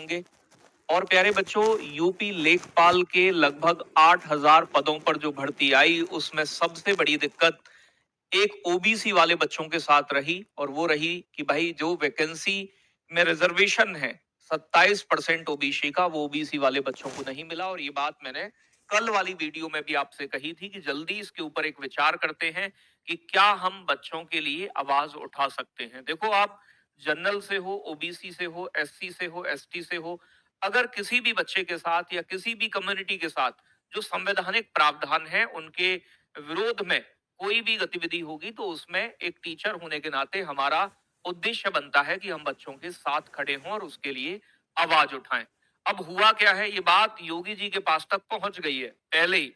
होंगे। और प्यारे बच्चों, यूपी लेखपाल के लगभग 8,000 पदों पर जो भर्ती आई, उसमें सबसे बड़ी दिक्कत एक ओबीसी वाले बच्चों के साथ रही, और वो रही कि भाई जो वैकेंसी में रिजर्वेशन है 27% ओबीसी का, वो ओबीसी वाले बच्चों को नहीं मिला। और ये बात मैंने कल वाली वीडियो में भी आपसे कही थी कि जल्दी इसके ऊपर एक विचार करते हैं कि क्या हम बच्चों के लिए आवाज उठा सकते हैं। देखो, आप जनरल से हो, ओबीसी से हो, एससी से हो, एसटी से हो, अगर किसी भी बच्चे के साथ या किसी भी कम्युनिटी के साथ जो संवैधानिक प्रावधान है उनके विरोध में कोई भी गतिविधि होगी, तो उसमें एक टीचर होने के नाते हमारा उद्देश्य बनता है कि हम बच्चों के साथ खड़े हों और उसके लिए आवाज उठाएं। अब हुआ क्या है, ये बात योगी जी के पास तक पहुंच गई है। पहले ही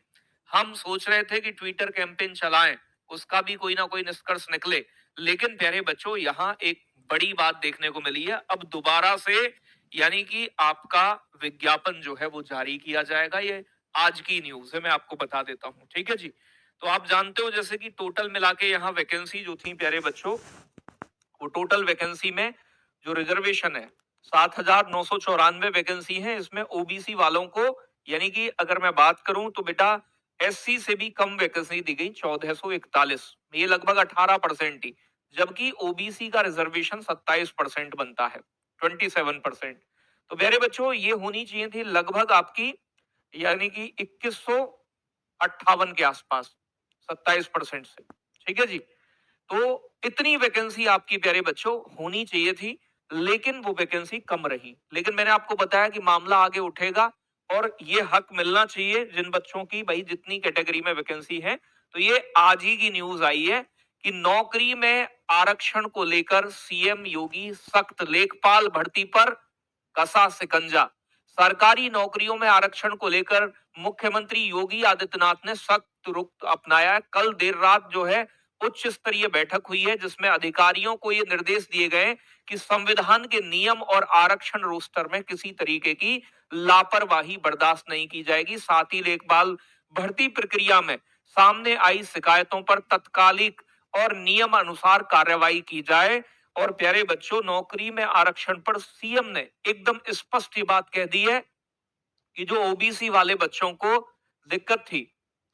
हम सोच रहे थे कि ट्विटर कैंपेन चलाएं, उसका भी कोई ना कोई निष्कर्ष निकले, लेकिन प्यारे बच्चों, यहाँ एक बड़ी बात देखने को मिली है। अब दोबारा से यानी कि आपका विज्ञापन जो है वो जारी किया जाएगा। ये आज की न्यूज है, मैं आपको बता देता हूँ, ठीक है जी। तो आप जानते हो जैसे कि टोटल मिला के यहाँ वैकेंसी जो थी प्यारे बच्चों, वो टोटल वैकेंसी में जो रिजर्वेशन है 7,994 वैकेंसी है। इसमें ओबीसी वालों को, यानी कि अगर मैं बात करूं तो बेटा एससी से भी कम वैकेंसी दी गई 1441, ये लगभग 18% ही, जबकि ओबीसी का रिजर्वेशन 27% बनता है, 27%। तो प्यारे बच्चों, ये होनी चाहिए थी लगभग आपकी, यानी कि 2158 के आसपास, 27% से, ठीक है जी। तो इतनी वैकेंसी आपकी प्यारे बच्चों होनी चाहिए थी, लेकिन वो वैकेंसी कम रही। लेकिन मैंने आपको बताया कि मामला आगे उठेगा और ये हक मिलना चाहिए जिन बच्चों की, भाई जितनी कैटेगरी में वैकेंसी है। तो ये आज ही की न्यूज आई है कि नौकरी में आरक्षण को लेकर सीएम योगी सख्त, लेखपाल भर्ती पर कसा शिकंजा। सरकारी नौकरियों में आरक्षण को लेकर मुख्यमंत्री योगी आदित्यनाथ ने सख्त रुख अपनाया है। कल देर रात जो है उच्च स्तरीय बैठक हुई है, जिसमें अधिकारियों को ये निर्देश दिए गए कि संविधान के नियम और आरक्षण रोस्टर में किसी तरीके की लापरवाही बर्दाश्त नहीं की जाएगी। साथ ही लेखपाल भर्ती प्रक्रिया में सामने आई शिकायतों पर तत्कालिक और नियम अनुसार कार्रवाई की जाए। और प्यारे बच्चों, नौकरी में आरक्षण पर सीएम ने एकदम स्पष्ट ये बात कह दी है कि जो ओबीसी वाले बच्चों को दिक्कत थी,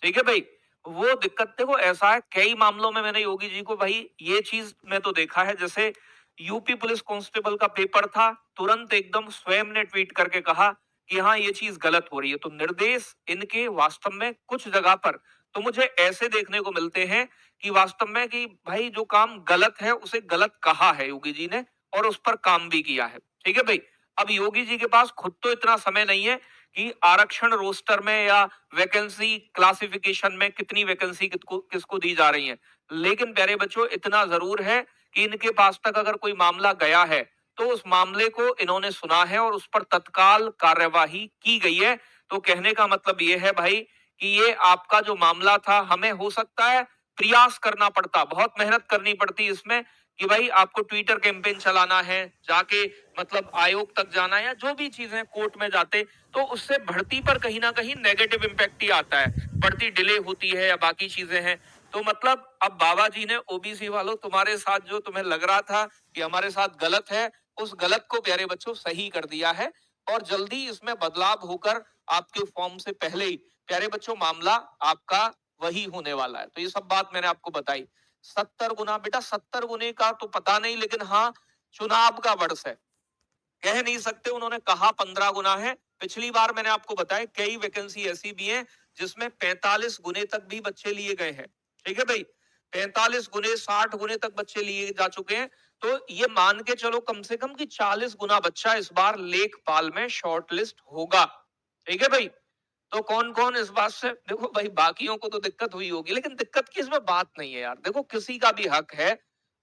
ठीक है भाई, वो दिक्कत देखो ऐसा है, कई मामलों में मैंने योगी जी को, भाई ये चीज में तो देखा है, जैसे यूपी पुलिस कांस्टेबल का पेपर था, तुरंत एकदम स्वयं ने ट्वीट करके कहा कि हाँ ये चीज गलत हो रही है। तो निर्देश इनके वास्तव में कुछ जगह पर तो मुझे ऐसे देखने को मिलते हैं कि वास्तव में कि भाई जो काम गलत है उसे गलत कहा है योगी जी ने, और उस पर काम भी किया है, ठीक है भाई। अब योगी जी के पास खुद तो इतना समय नहीं है कि आरक्षण रोस्टर में या वैकेंसी क्लासिफिकेशन में कितनी वैकेंसी किसको किसको दी जा रही है, लेकिन प्यारे बच्चों इतना जरूर है कि इनके पास तक अगर कोई मामला गया है तो उस मामले को इन्होंने सुना है और उस पर तत्काल कार्यवाही की गई है। तो कहने का मतलब ये है भाई कि ये आपका जो मामला था, हमें हो सकता है प्रयास करना पड़ता, बहुत मेहनत करनी पड़ती इसमें कि भाई आपको ट्विटर कैंपेन चलाना है, जाके मतलब आयोग तक जाना है, या जो भी चीजें कोर्ट में जाते, तो उससे भर्ती पर कहीं ना कहीं नेगेटिव इम्पैक्ट ही आता है, भर्ती डिले होती है या बाकी चीजें हैं। तो मतलब अब बाबा जी ने ओबीसी वालों तुम्हारे साथ जो तुम्हें लग रहा था कि हमारे साथ गलत है, उस गलत को प्यारे बच्चों सही कर दिया है, और जल्दी इसमें बदलाव होकर आपके फॉर्म से पहले ही प्यारे बच्चों मामला आपका वही होने वाला है। तो ये सब बात मैंने आपको बताई। 70 गुना बेटा, 70 गुने का तो पता नहीं, लेकिन हाँ चुनाव का वर्ष है, कह नहीं सकते। उन्होंने कहा 15 गुना है। पिछली बार मैंने आपको बताया कई वैकेंसी ऐसी भी है जिसमें 45 गुने तक भी बच्चे लिए गए हैं, ठीक है भाई, 45 गुने 60 गुने तक बच्चे लिए जा चुके हैं। तो ये मान के चलो कम से कम कि 40 गुना बच्चा इस बार लेखपाल में शॉर्ट लिस्ट होगा, ठीक है भाई। तो कौन कौन इस बात से, देखो भाई बाकियों को तो दिक्कत हुई होगी, लेकिन दिक्कत की इसमें बात नहीं है यार। देखो किसी का भी हक है,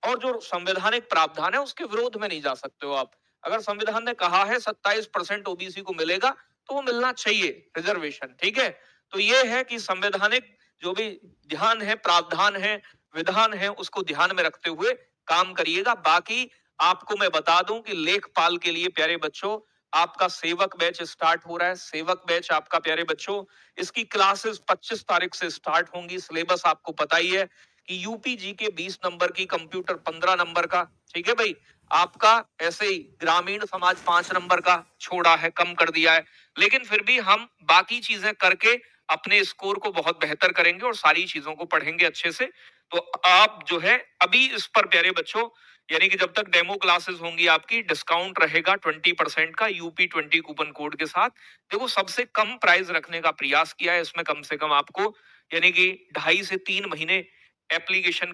और जो संवैधानिक प्रावधान है उसके विरोध में नहीं जा सकते हो आप। अगर संविधान ने कहा है 27% ओबीसी को मिलेगा, तो वो मिलना चाहिए रिजर्वेशन, ठीक है। तो ये है कि संवैधानिक जो भी ध्यान है, प्रावधान है, विधान है, उसको ध्यान में रखते हुए काम करिएगा। बाकी आपको मैं बता दूं कि लेखपाल के लिए प्यारे बच्चों आपका सेवक बैच स्टार्ट हो रहा है। सेवक बैच आपका प्यारे बच्चों, इसकी क्लासेस 25 तारीख से स्टार्ट होंगी। सिलेबस आपको पता ही है कि यूपी जी के 20 नंबर की, कंप्यूटर 15 नंबर का, ठीक है भाई। आपका ऐसे ही ग्रामीण समाज 5 नंबर का छोड़ा है, कम कर दिया है, लेकिन फिर भी हम बाकी चीजें करके अपने स्कोर को बहुत बेहतर करेंगे और सारी चीजों को पढ़ेंगे अच्छे से। तो आप जो है अभी इस पर प्यारे बच्चों, यानी कि जब तक डेमो क्लासेस होंगी आपकी, डिस्काउंट रहेगा 20% का UP20 कूपन कोड के साथ। देखो, सबसे कम प्राइस रखने का प्रयास किया है इसमें, कम से कम आपको यानी कि 2.5 से 3 महीने एप्लीकेशन